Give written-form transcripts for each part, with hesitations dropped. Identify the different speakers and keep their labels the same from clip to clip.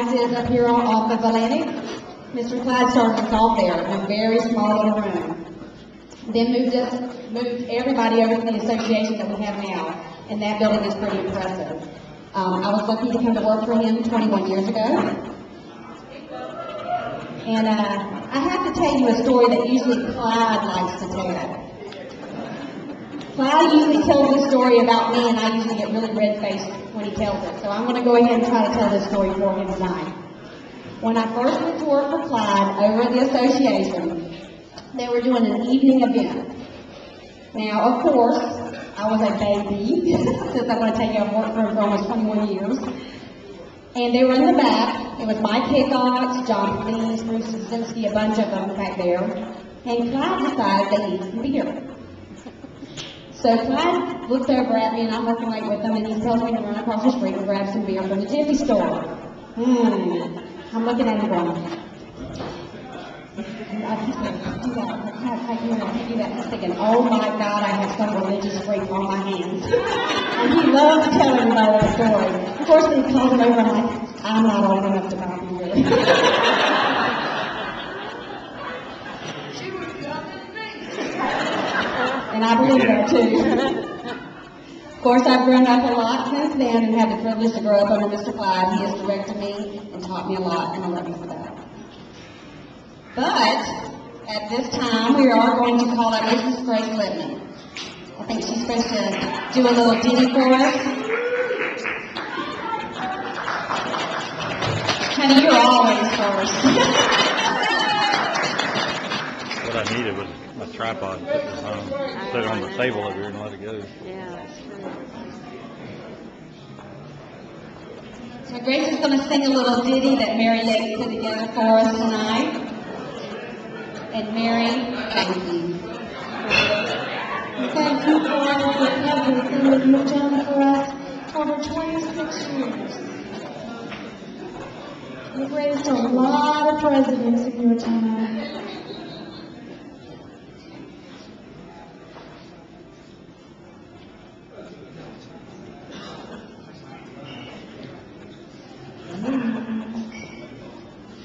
Speaker 1: Clyde's is up here off of Atlantic. Mr. Clyde started us all there in a very small little room. Then moved everybody over to the association that we have now, and that building is pretty impressive. I was lucky to come to work for him 21 years ago. And I have to tell you a story that usually Clyde likes to tell. Clyde usually tells a story about me, and I usually get really red-faced when he tells it. So I'm going to go ahead and try to tell this story for him tonight. When I first went to work for Clyde over at the association, they were doing an evening event. Now, of course, I was a baby, since I'm going to tell you I've worked for him for almost 21 years. And they were in the back. It was Mike Hickox, John Flees, Bruce Szynski, a bunch of them back there. And Clyde decided they needed some beer. So Clyde looks over at me, and I'm working right with him, and he tells me to run across the street and grab some beer from the Jiffy store. I'm looking at him going, I can't do that. I can't do that. He's thinking, oh my God, I have some religious freak on my hands. And he loves to tell everybody that story. Of course, when he calls it over, I'm like, I'm not old enough to buy you, really. She was younger than me. And I believe that too. Of course, I've grown up a lot since then and had the privilege to grow up under Mr. Clyde. He has directed me and taught me a lot, and I love him for that. But at this time, we are going to call out Mrs. Grace Littman. I think she's supposed to do a little ditty for us. Honey, you're always first.
Speaker 2: What I needed was a tripod to put it on the table over here and let it go.
Speaker 3: Yeah, that's true.
Speaker 1: So Grace is going to sing a little ditty that Mary Lake put together for us tonight. And Mary, thank you. Thank you for everything that you've done for us over 26 years. You've raised a lot of presidents in your time.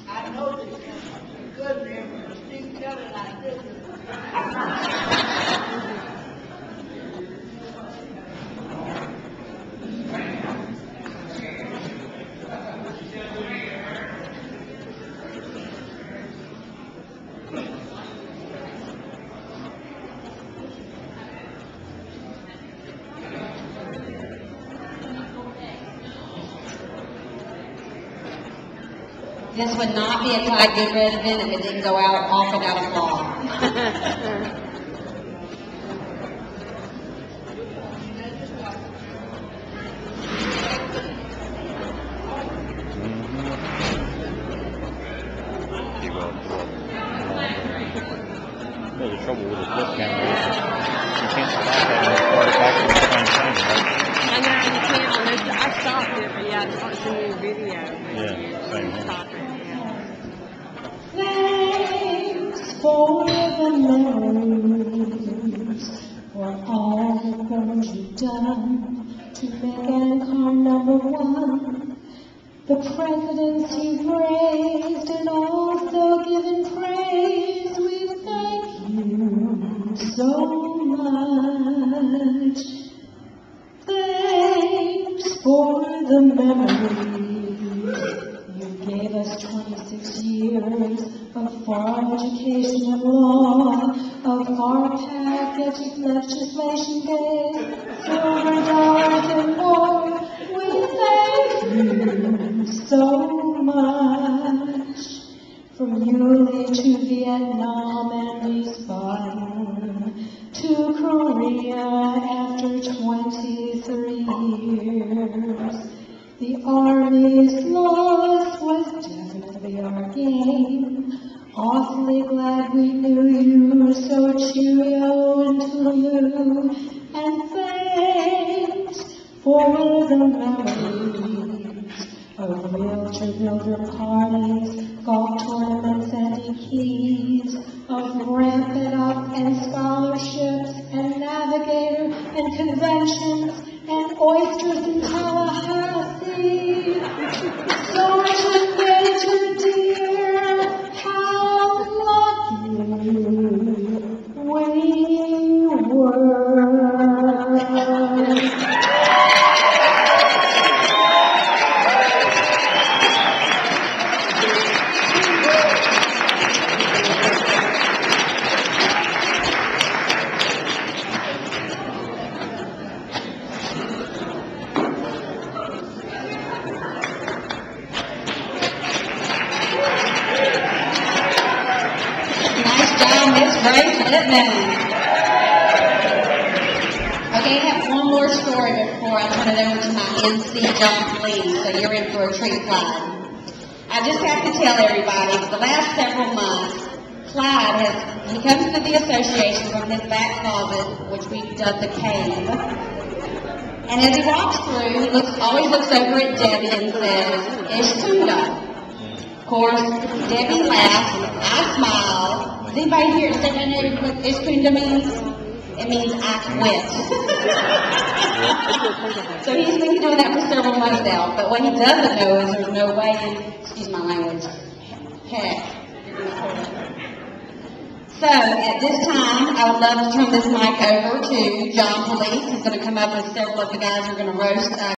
Speaker 4: I know this is good memory. Like this.
Speaker 1: This would not be a Clyde Goodbreads event if it didn't go out off without a flaw.
Speaker 2: Well, the trouble with the flip camera is you can't stop it and start it back to the same thing, right?
Speaker 3: I know you can't. I stopped it, but yeah, I just want to see your video.
Speaker 2: Yeah, same here.
Speaker 3: Stop it, yeah.
Speaker 1: Thanks for the memories, for all the things you've done to make Ancon #1. The presidents you've raised and also given praise, we thank you so much. Thanks for the memories. You gave us 26 years of farm education and law, of RPAC legislation day, silver dollars and more. We thank you so much. From Yulee to Vietnam and respond to Korea after 23 years. The Army's loss was definitely our gain. Awfully glad we knew you, so cheerio into you. And thanks for the memories of wheelchair builder parties, golf tournaments and keys, of rampant up and scholarships and navigator and conventions and oysters in Tallahassee. So much Miss Grace Littman. Okay, I have one more story before I turn it over to my MC, John Clyde, so you're in for a treat, Clyde. I just have to tell everybody, for the last several months, Clyde he comes to the association from his back closet, which we've dubbed the cave. And as he walks through, he always looks over at Debbie and says, Ish Kunda. Of course, Debbie laughs, I smile. Does anybody here know what Ish Kunda means? It means I quit. So he's been doing that for several months now. But what he doesn't know is there's no way, excuse my language, heck. So at this time, I would love to turn this mic over to John Police. He's going to come up with several of the guys who are going to roast